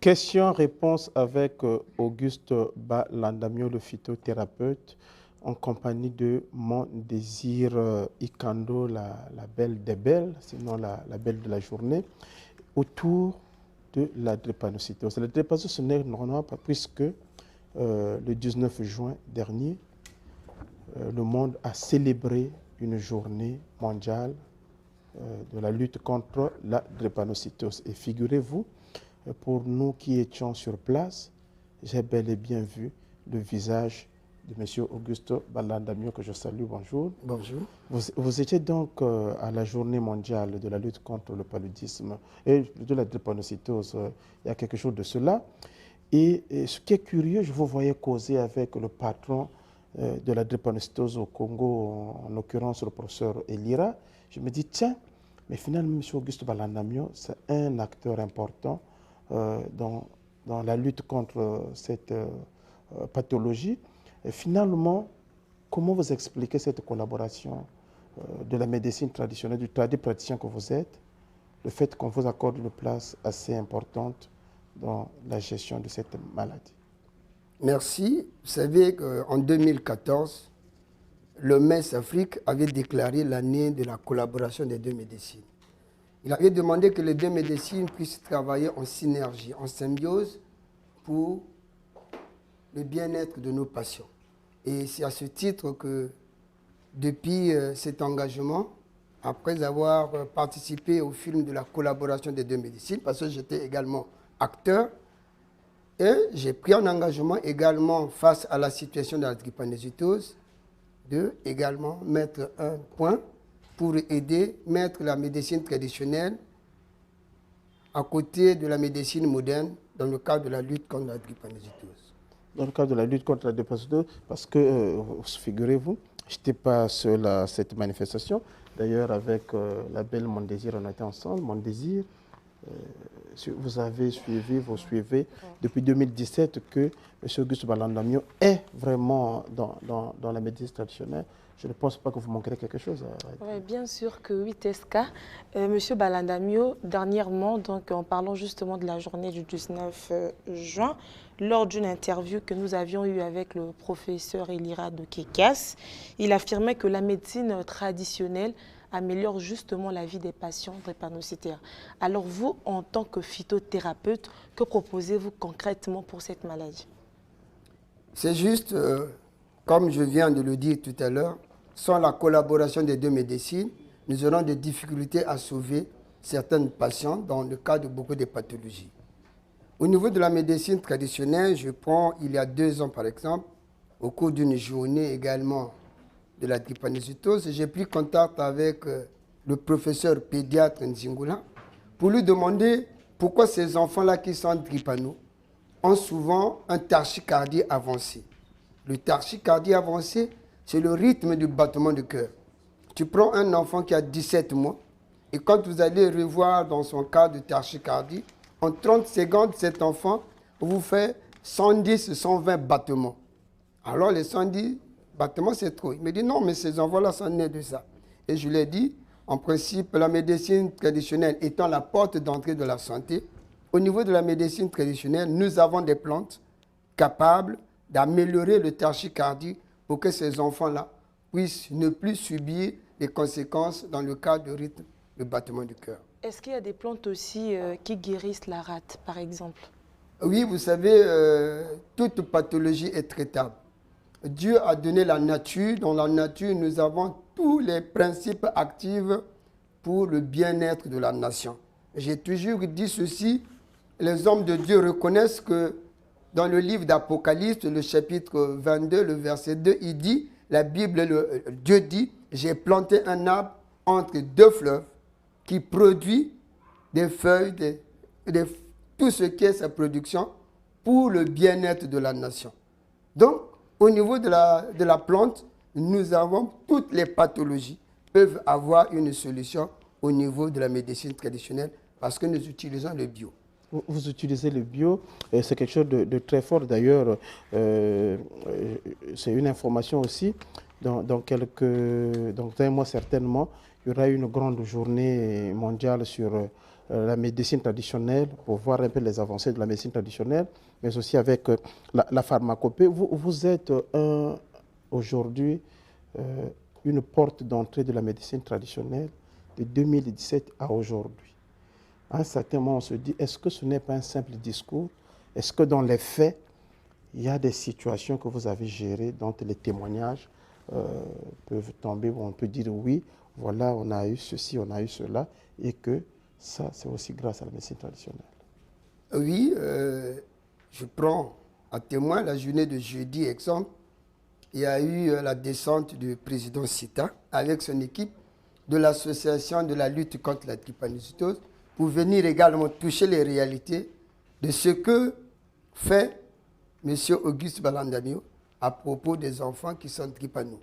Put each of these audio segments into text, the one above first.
Question-réponse avec Auguste Balandamio, le phytothérapeute, en compagnie de Mon Désir Ikando, la belle des belles, sinon la belle de la journée, autour de la drépanocytose. La drépanocytose, ce n'est normalement pas puisque le 19 juin dernier, le monde a célébré une journée mondiale de la lutte contre la drépanocytose. Et figurez-vous, pour nous qui étions sur place, j'ai bel et bien vu le visage de M. Augusto Balandamio, que je salue. Bonjour. Bonjour. Vous étiez donc à la journée mondiale de la lutte contre le paludisme et de la drépanocytose. Il y a quelque chose de cela. Et ce qui est curieux, je vous voyais causer avec le patron de la drépanocytose au Congo, en l'occurrence le professeur Elira. Je me dis, tiens, mais finalement, M. Augusto Balandamio, c'est un acteur important dans la lutte contre cette pathologie. Et finalement, comment vous expliquez cette collaboration de la médecine traditionnelle, du praticien que vous êtes, le fait qu'on vous accorde une place assez importante dans la gestion de cette maladie? Merci. Vous savez qu'en 2014, l'OMS Afrique avait déclaré l'année de la collaboration des deux médecines. Il avait demandé que les deux médecines puissent travailler en synergie, en symbiose pour le bien-être de nos patients. Et c'est à ce titre que, depuis cet engagement, après avoir participé au film de la collaboration des deux médecines, parce que j'étais également acteur, et j'ai pris un engagement également face à la situation de la drépanocytose, de également mettre un point pour aider, mettre la médecine traditionnelle à côté de la médecine moderne dans le cadre de la lutte contre la drépanocytose. Dans le cadre de la lutte contre la drépanocytose, parce que, figurez-vous, je n'étais pas seul à cette manifestation. D'ailleurs, avec la belle Mon Désir, on était ensemble. Mon Désir, vous avez suivi, vous suivez depuis 2017 que M. Auguste Balandamio est vraiment dans la médecine traditionnelle. Je ne pense pas que vous manquerez quelque chose. Oui, bien sûr que oui, Tesca. M. Balandamio, dernièrement, donc, en parlant justement de la journée du 19 juin, lors d'une interview que nous avions eue avec le professeur Elira de Kekas, il affirmait que la médecine traditionnelle améliore justement la vie des patients drépanocytaires. Alors vous, en tant que phytothérapeute, que proposez-vous concrètement pour cette maladie? C'est juste, comme je viens de le dire tout à l'heure, sans la collaboration des deux médecines, nous aurons des difficultés à sauver certains patients dans le cas de beaucoup de pathologies. Au niveau de la médecine traditionnelle, je prends il y a 2 ans par exemple, au cours d'une journée également de la drépanocytose, j'ai pris contact avec le professeur pédiatre Nzingula pour lui demander pourquoi ces enfants-là qui sont drépano ont souvent un tachycardie avancé. Le tachycardie avancé, c'est le rythme du battement du cœur. Tu prends un enfant qui a 17 mois et quand vous allez revoir dans son cas de tachycardie, en 30 secondes, cet enfant vous fait 110, 120 battements. Alors les 110 battements, c'est trop. Il me dit non, mais ces enfants-là sont nés de ça. Et je lui ai dit, en principe, la médecine traditionnelle étant la porte d'entrée de la santé, au niveau de la médecine traditionnelle, nous avons des plantes capables d'améliorer le tachycardie pour que ces enfants-là puissent ne plus subir les conséquences dans le cas de rythme de battement du cœur. Est-ce qu'il y a des plantes aussi qui guérissent la rate, par exemple? Oui, vous savez, toute pathologie est traitable. Dieu a donné la nature. Dans la nature, nous avons tous les principes actifs pour le bien-être de la nation. J'ai toujours dit ceci, les hommes de Dieu reconnaissent que dans le livre d'Apocalypse, le chapitre 22, le verset 2, il dit, la Bible, Dieu dit, j'ai planté un arbre entre 2 fleuves qui produit des feuilles, tout ce qui est sa production pour le bien-être de la nation. Donc, au niveau de la plante, nous avons toutes les pathologies peuvent avoir une solution au niveau de la médecine traditionnelle parce que nous utilisons le bio. Vous utilisez le bio, c'est quelque chose de très fort. D'ailleurs, c'est une information aussi, dans un mois certainement, il y aura une grande journée mondiale sur la médecine traditionnelle pour voir un peu les avancées de la médecine traditionnelle, mais aussi avec la pharmacopée. Vous êtes aujourd'hui une porte d'entrée de la médecine traditionnelle de 2017 à aujourd'hui. À un certain moment, on se dit, est-ce que ce n'est pas un simple discours? Est-ce que dans les faits, il y a des situations que vous avez gérées dont les témoignages peuvent tomber, où on peut dire oui, voilà, on a eu ceci, on a eu cela, et que ça, c'est aussi grâce à la médecine traditionnelle? Oui, je prends à témoin la journée de jeudi, exemple. Il y a eu la descente du président Sita avec son équipe de l'association de la lutte contre la drépanocytose pour venir également toucher les réalités de ce que fait M. Auguste Balandamio à propos des enfants qui sont drépano.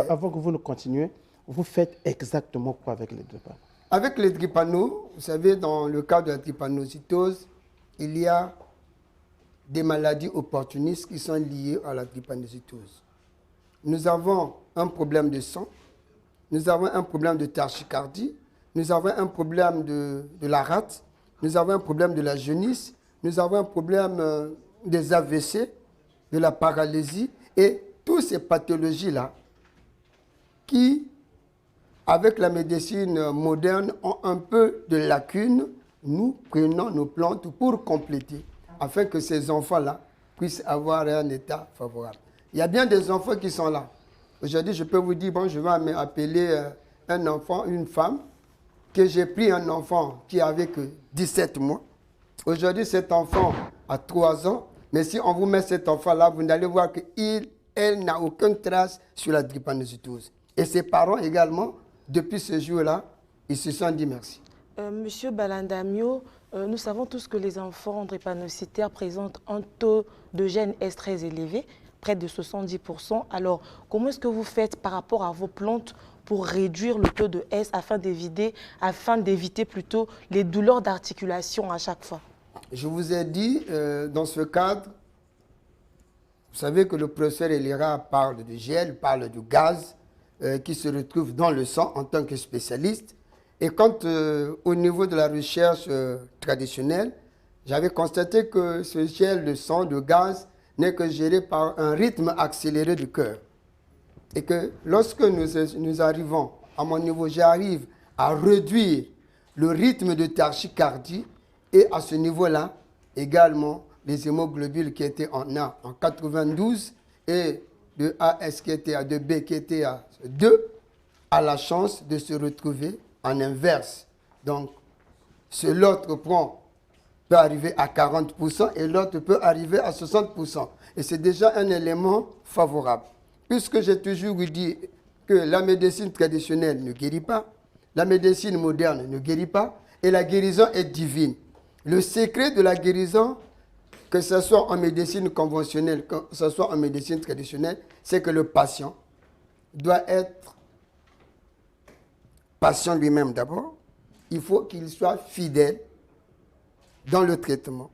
Avant que vous ne continuiez, vous faites exactement quoi avec les drépano? Avec les drépano, vous savez, dans le cas de la drépanocytose, il y a des maladies opportunistes qui sont liées à la drépanocytose. Nous avons un problème de sang, nous avons un problème de tachycardie, nous avons un problème de la rate, nous avons un problème de la jaunisse, nous avons un problème des AVC, de la paralysie, et toutes ces pathologies-là qui, avec la médecine moderne, ont un peu de lacunes, nous prenons nos plantes pour compléter, afin que ces enfants-là puissent avoir un état favorable. Il y a bien des enfants qui sont là. Aujourd'hui, je peux vous dire, bon, je vais appeler un enfant, une femme, que j'ai pris un enfant qui avait que 17 mois. Aujourd'hui, cet enfant a 3 ans, mais si on vous met cet enfant-là, vous allez voir qu'elle n'a aucune trace sur la drépanocytose. Et ses parents également, depuis ce jour-là, ils se sont dit merci. Monsieur Balandamio, nous savons tous que les enfants drépanocytaires présentent un taux de gène S très élevé, près de 70%. Alors, comment est-ce que vous faites par rapport à vos plantes pour réduire le taux de S afin d'éviter plutôt les douleurs d'articulation à chaque fois? Je vous ai dit, dans ce cadre, vous savez que le professeur Elira parle de gel, parle de gaz qui se retrouve dans le sang en tant que spécialiste. Et quand au niveau de la recherche traditionnelle, j'avais constaté que ce gel de sang, de gaz, n'est que géré par un rythme accéléré du cœur. Et que lorsque nous arrivons, à mon niveau, j'arrive à réduire le rythme de tachycardie et à ce niveau-là, également, les hémoglobules qui étaient en A en 92 et de AS qui était à 2B qui était à 2, a la chance de se retrouver en inverse. Donc, l'autre peut arriver à 40% et l'autre peut arriver à 60%. Et c'est déjà un élément favorable. Puisque j'ai toujours dit que la médecine traditionnelle ne guérit pas, la médecine moderne ne guérit pas, et la guérison est divine. Le secret de la guérison, que ce soit en médecine conventionnelle, que ce soit en médecine traditionnelle, c'est que le patient doit être patient lui-même d'abord. Il faut qu'il soit fidèle dans le traitement.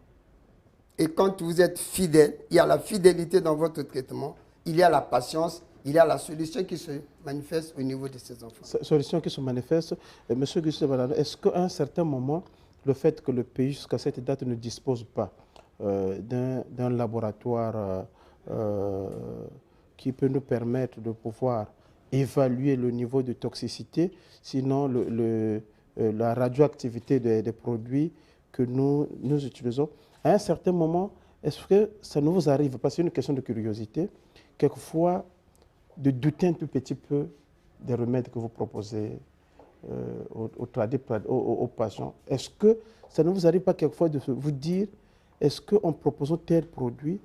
Et quand vous êtes fidèle, il y a la fidélité dans votre traitement, il y a la patience, il y a la solution qui se manifeste au niveau de ces enfants. Solution qui se manifeste. Monsieur Gustave Balanda, est-ce qu'à un certain moment, le fait que le pays jusqu'à cette date ne dispose pas d'un laboratoire qui peut nous permettre de pouvoir évaluer le niveau de toxicité, sinon la radioactivité des produits que nous utilisons, à un certain moment, est-ce que ça ne vous arrive pas, c'est une question de curiosité, quelquefois de douter un tout petit peu des remèdes que vous proposez aux patients? Est-ce que ça ne vous arrive pas quelquefois de vous dire, est-ce qu'en proposant tel produit,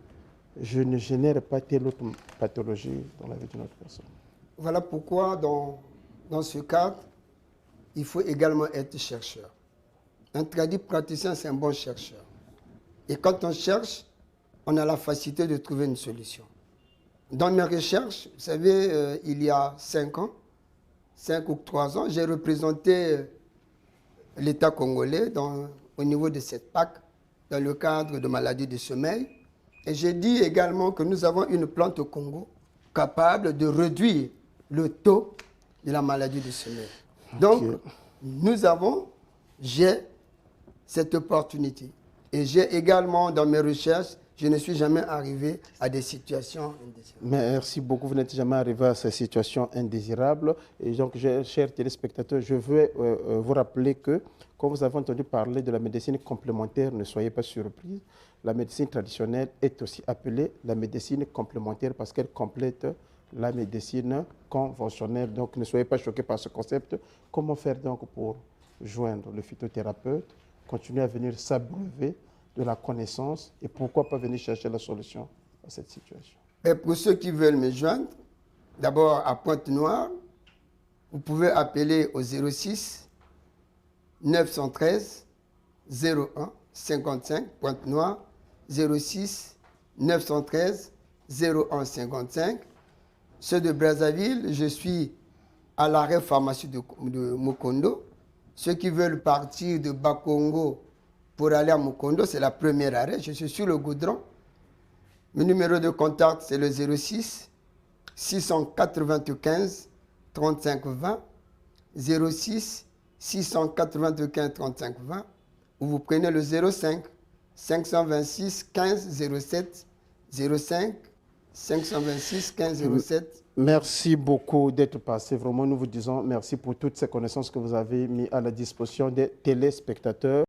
je ne génère pas telle autre pathologie dans la vie d'une autre personne? Voilà pourquoi, dans ce cadre, il faut également être chercheur. Un praticien, c'est un bon chercheur. Et quand on cherche, on a la facilité de trouver une solution. Dans mes recherches, vous savez, il y a 5 ans, 5 ou 3 ans, j'ai représenté l'État congolais au niveau de cette PAC, dans le cadre de maladies du sommeil. Et j'ai dit également que nous avons une plante au Congo capable de réduire le taux de la maladie de sommeil. Donc, j'ai cette opportunité. Et j'ai également, dans mes recherches, je ne suis jamais arrivé à des situations indésirables. Merci beaucoup. Vous n'êtes jamais arrivé à ces situations indésirables. Et donc, chers téléspectateurs, je veux vous rappeler que, quand vous avez entendu parler de la médecine complémentaire, ne soyez pas surpris. La médecine traditionnelle est aussi appelée la médecine complémentaire parce qu'elle complète la médecine conventionnelle. Donc, ne soyez pas choqués par ce concept. Comment faire donc pour joindre le phytothérapeute, continuer à venir s'abreuver de la connaissance et pourquoi pas venir chercher la solution à cette situation? Et pour ceux qui veulent me joindre, d'abord à Pointe-Noire, vous pouvez appeler au 06 913 01 55, Pointe-Noire, 06 913 01 55. Ceux de Brazzaville, je suis à l'arrêt pharmacie de Mukondo. Ceux qui veulent partir de Bakongo pour aller à Mukondo, c'est la première arrêt. Je suis sur le goudron. Mon numéro de contact, c'est le 06 695 35 20. 06 695 35 20. Ou vous prenez le 05 526 15 07. 05 526 15 07. Merci beaucoup d'être passé. Vraiment, nous vous disons merci pour toutes ces connaissances que vous avez mises à la disposition des téléspectateurs.